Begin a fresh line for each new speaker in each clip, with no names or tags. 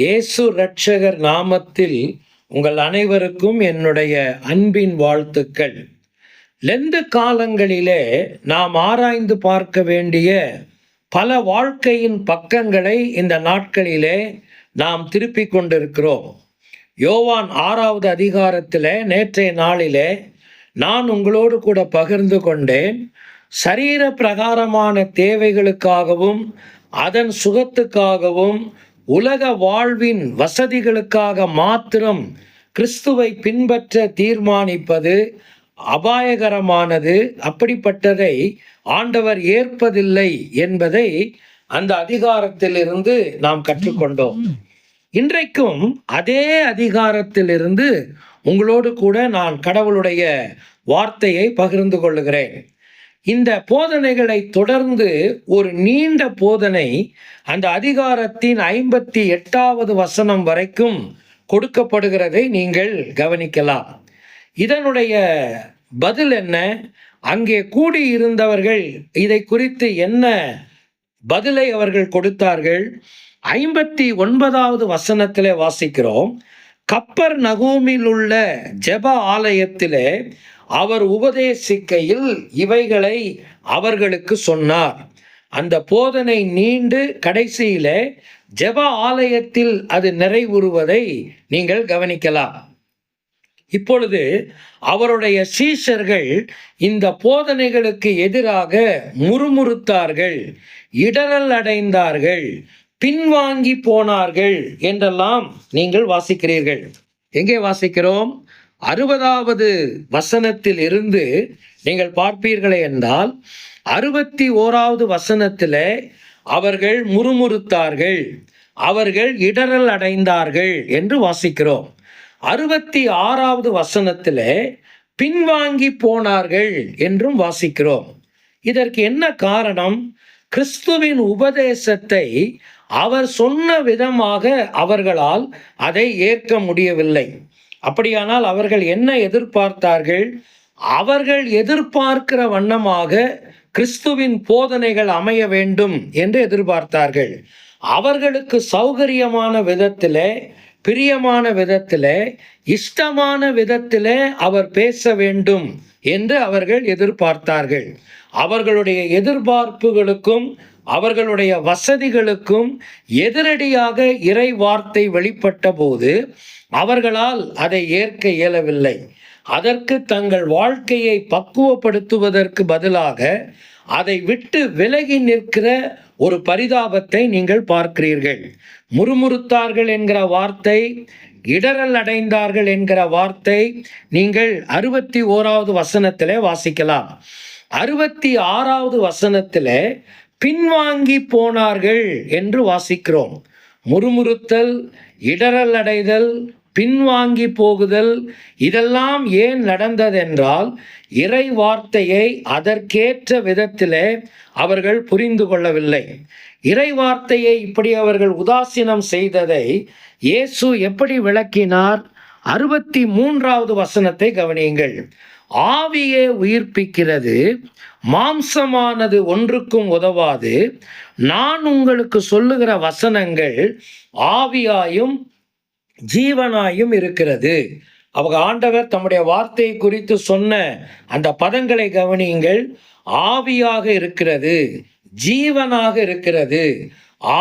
இயேசு இரட்சகர் நாமத்தில் உங்கள் அனைவருக்கும் என்னுடைய அன்பின் வாழ்த்துக்கள். லெந்து காலங்களிலே நாம் ஆராய்ந்து பார்க்க வேண்டிய பல வாழ்க்கையின் பக்கங்களை இந்த நாட்களிலே நாம் திருப்பிக் கொண்டிருக்கிறோம். யோவான் 6வது அதிகாரத்தில் நேற்றைய நாளிலே நான் உங்களோடு கூட பகிர்ந்து கொண்டேன். சரீர பிரகாரமான தேவைகளுக்காகவும் அதன் சுகத்துக்காகவும் உலக வாழ்வின் வசதிகளுக்காக மாத்திரம் கிறிஸ்துவை பின்பற்ற தீர்மானிப்பது அபாயகரமானது. அப்படிப்பட்டதை ஆண்டவர் ஏற்பதில்லை என்பதை அந்த அதிகாரத்திலிருந்து நாம் கற்றுக்கொண்டோம். இன்றைக்கும் அதே அதிகாரத்திலிருந்து உங்களோடு கூட நான் கடவுளுடைய வார்த்தையை பகிர்ந்து கொள்ளுகிறேன். இந்த போதனைகளை தொடர்ந்து ஒரு நீண்ட போதனை அந்த அதிகாரத்தின் 58வது வசனம் வரைக்கும் கொடுக்கப்படுகிறதை நீங்கள் கவனிக்கலாம். இதனுடைய பதில் என்ன? அங்கே கூடியிருந்தவர்கள் இதை குறித்து என்ன பதிலை அவர்கள் கொடுத்தார்கள்? 59வது வசனத்திலே வாசிக்கிறோம். கப்பர்நகூமில் உள்ள ஜெப ஆலயத்திலே அவர் உபதேசிக்கையில் இவைகளை அவர்களுக்கு சொன்னார். அந்த போதனை நீண்டு கடைசியிலே ஜெப ஆலயத்தில் அது நிறைவுறுவதை நீங்கள் கவனிக்கலாம். இப்பொழுது அவருடைய சீஷர்கள் இந்த போதனைகளுக்கு எதிராக முறுமுறுத்தார்கள், இடரல் அடைந்தார்கள், பின்வாங்கி போனார்கள் என்றெல்லாம் நீங்கள் வாசிக்கிறீர்கள். எங்கே வாசிக்கிறோம்? 60வது வசனத்தில் இருந்து நீங்கள் பார்ப்பீர்களே என்றால் 61வது வசனத்தில் அவர்கள் முறுமுறுத்தார்கள், அவர்கள் இடரல் அடைந்தார்கள் என்று வாசிக்கிறோம். 66வது வசனத்தில் பின்வாங்கி போனார்கள் என்றும் வாசிக்கிறோம். இதற்கு என்ன காரணம்? கிறிஸ்துவின் உபதேசத்தை அவர் சொன்ன விதமாக அவர்களால் அதை ஏற்க முடியவில்லை. அப்படியானால் அவர்கள் என்ன எதிர்பார்த்தார்கள்? அவர்கள் எதிர்பார்க்கிற வண்ணமாக கிறிஸ்துவின் போதனைகள் அமைய வேண்டும் என்று எதிர்பார்த்தார்கள். அவர்களுக்கு சௌகரியமான விதத்திலே, பிரியமான விதத்திலே, இஷ்டமான விதத்திலே அவர் பேச வேண்டும் என்று அவர்கள் எதிர்பார்த்தார்கள். அவர்களுடைய எதிர்பார்ப்புகளுக்கும் அவர்களுடைய வசதிகளுக்கும் எதிரடியாக இறை வார்த்தை வெளிப்பட்ட போது அவர்களால் அதை ஏற்க இயலவில்லை. அதற்கு தங்கள் வாழ்க்கையை பக்குவப்படுத்துவதற்கு பதிலாக அதை விட்டு விலகி நிற்கிற ஒரு பரிதாபத்தை நீங்கள் பார்க்கிறீர்கள். முறுமுறுத்தார்கள் என்கிற வார்த்தை, இடரல் அடைந்தார்கள் என்கிற வார்த்தை நீங்கள் 61வது வசனத்திலே வாசிக்கலாம். 66வது வசனத்தில் பின்வாங்கி போனார்கள் என்று வாசிக்கிறோம். முறுமுறுத்தல், இடரல் அடைதல், பின்வாங்கி போகுதல், இதெல்லாம் ஏன் நடந்ததென்றால் இறை வார்த்தையை அதற்கேற்ற விதத்திலே அவர்கள் புரிந்து கொள்ளவில்லை. இறை வார்த்தையை இப்படி அவர்கள் உதாசீனம் செய்ததை இயேசு எப்படி விளக்கினார்? 63வது வசனத்தை கவனியுங்கள். ஆவியே உயிர்ப்பிக்கிறது, மாம்சமானது ஒன்றுக்கும் உதவாது. நான் உங்களுக்கு சொல்லுகிற வசனங்கள் ஆவியாயும் ஜீவனாயும் இருக்கிறது. அவங்க ஆண்டவர் தம்முடைய வார்த்தையை குறித்து சொன்ன அந்த பதங்களை கவனியுங்கள். ஆவியாக இருக்கிறது, ஜீவனாக இருக்கிறது.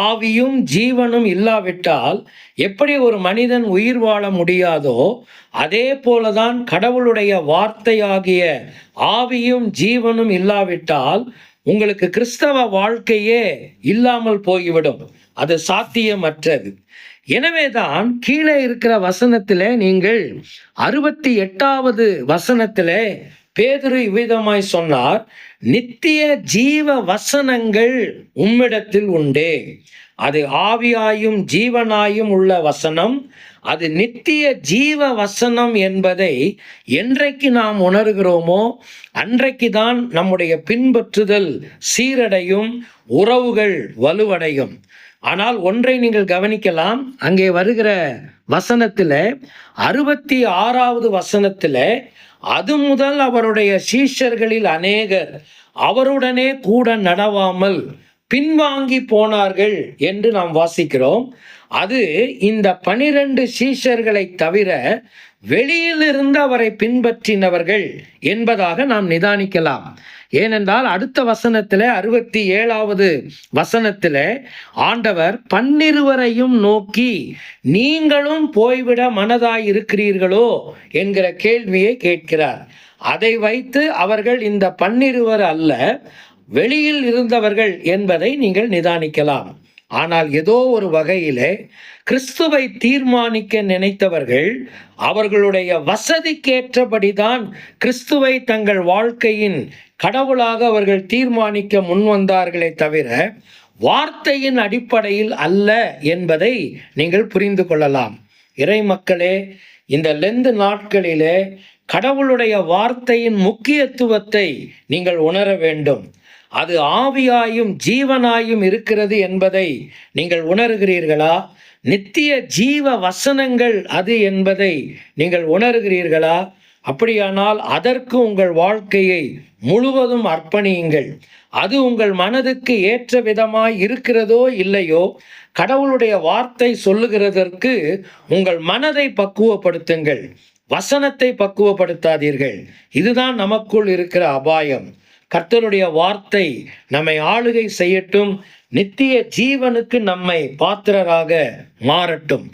ஆவியும் ஜீவனும் இல்லாவிட்டால் எப்படி ஒரு மனிதன் உயிர் வாழ முடியாதோ அதே போலதான் கடவுளுடைய வார்த்தையாகிய ஆவியும் ஜீவனும் இல்லாவிட்டால் உங்களுக்கு கிறிஸ்தவ வாழ்க்கையே இல்லாமல் போய்விடும். அது சாத்தியமற்றது. எனவேதான் கீழே இருக்கிற வசனத்தில் நீங்கள் 68வது வசனத்தில் பேதுரு இவ்விதமாய் சொன்னார், நித்திய ஜீவ வசனங்கள் உம்மிடத்தில் உண்டே. அது ஆவியாயும் ஜீவனாயும் உள்ள வசனம். அது நித்திய ஜீவ வசனம் என்பதை என்றைக்கு நாம் உணர்கிறோமோ அன்றைக்கு தான் நம்முடைய பின்பற்றுதல் சீரடையும், உறவுகள் வலுவடையும். ஆனால் ஒன்றை நீங்கள் கவனிக்கலாம். அங்கே வருகிற வசனத்தில் 66வது வசனத்தில் அது முதல் அவருடைய சீஷர்களில் அநேகர் அவருடனே கூட நடவாமல் பின்வாங்கி போனார்கள் என்று நாம் வாசிக்கிறோம். அது இந்த 12 சீஷர்களை தவிர வெளியிலிருந்து அவரை பின்பற்றினவர்கள் என்பதாக நாம் நிதானிக்கலாம். ஏனென்றால் அடுத்த வசனத்தில் 67வது வசனத்தில் ஆண்டவர் 12 நோக்கி நீங்களும் போய்விட மனதாய் இருக்கிறீர்களோ என்கிற கேள்வியை கேட்கிறார். அதை வைத்து அவர்கள் இந்த 12 அல்ல, வெளியில் இருந்தவர்கள் என்பதை நீங்கள் நிதானிக்கலாம். ஆனால் ஏதோ ஒரு வகையிலே கிறிஸ்துவை தீர்மானிக்க நினைத்தவர்கள் அவர்களுடைய வசதிக்கேற்றபடிதான் கிறிஸ்துவை தங்கள் வாழ்க்கையின் கடவுளாக அவர்கள் தீர்மானிக்க முன்வந்தார்களே தவிர வார்த்தையின் அடிப்படையில் அல்ல என்பதை நீங்கள் புரிந்து கொள்ளலாம். இறை மக்களே, இந்த லெந்து நாட்களிலே கடவுளுடைய வார்த்தையின் முக்கியத்துவத்தை நீங்கள் உணர வேண்டும். அது ஆவியாயும் ஜீவனாயும் இருக்கிறது என்பதை நீங்கள் உணர்கிறீர்களா? நித்திய ஜீவ வசனங்கள் அது என்பதை நீங்கள் உணர்கிறீர்களா? அப்படியானால் அதற்கு உங்கள் வாழ்க்கையை முழுவதும் அர்ப்பணியுங்கள். அது உங்கள் மனதுக்கு ஏற்ற விதமாய் இருக்கிறதோ இல்லையோ, கடவுளுடைய வார்த்தை சொல்லுகிறதற்கு உங்கள் மனதை பக்குவப்படுத்துங்கள், வசனத்தை பக்குவப்படுத்தாதீர்கள். இதுதான் நமக்குள் இருக்கிற அபாயம். கர்த்தருடைய வார்த்தை நம்மை ஆளுகை செய்யட்டும், நித்திய ஜீவனுக்கு நம்மை பாத்திரராக மாறட்டும்.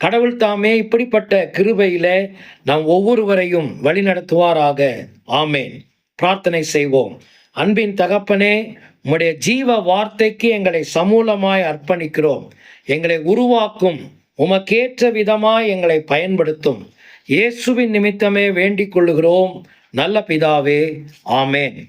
கடவுள் தாமே இப்படிப்பட்ட கிருபையிலே நாம் ஒவ்வொருவரையும் வழிநடத்துவாராக. ஆமேன். பிரார்த்தனை செய்வோம். அன்பின் தகப்பனே, உம்முடைய ஜீவ வார்த்தைக்கு எங்களை சமூலமாய் அர்ப்பணிக்கிறோம். எங்களை உருவாக்கும், உமக்கேற்ற விதமாய் எங்களை பயன்படுத்தும். இயேசுவின் நிமித்தமே வேண்டிக் கொள்ளுகிறோம் நல்ல பிதாவே. ஆமேன்.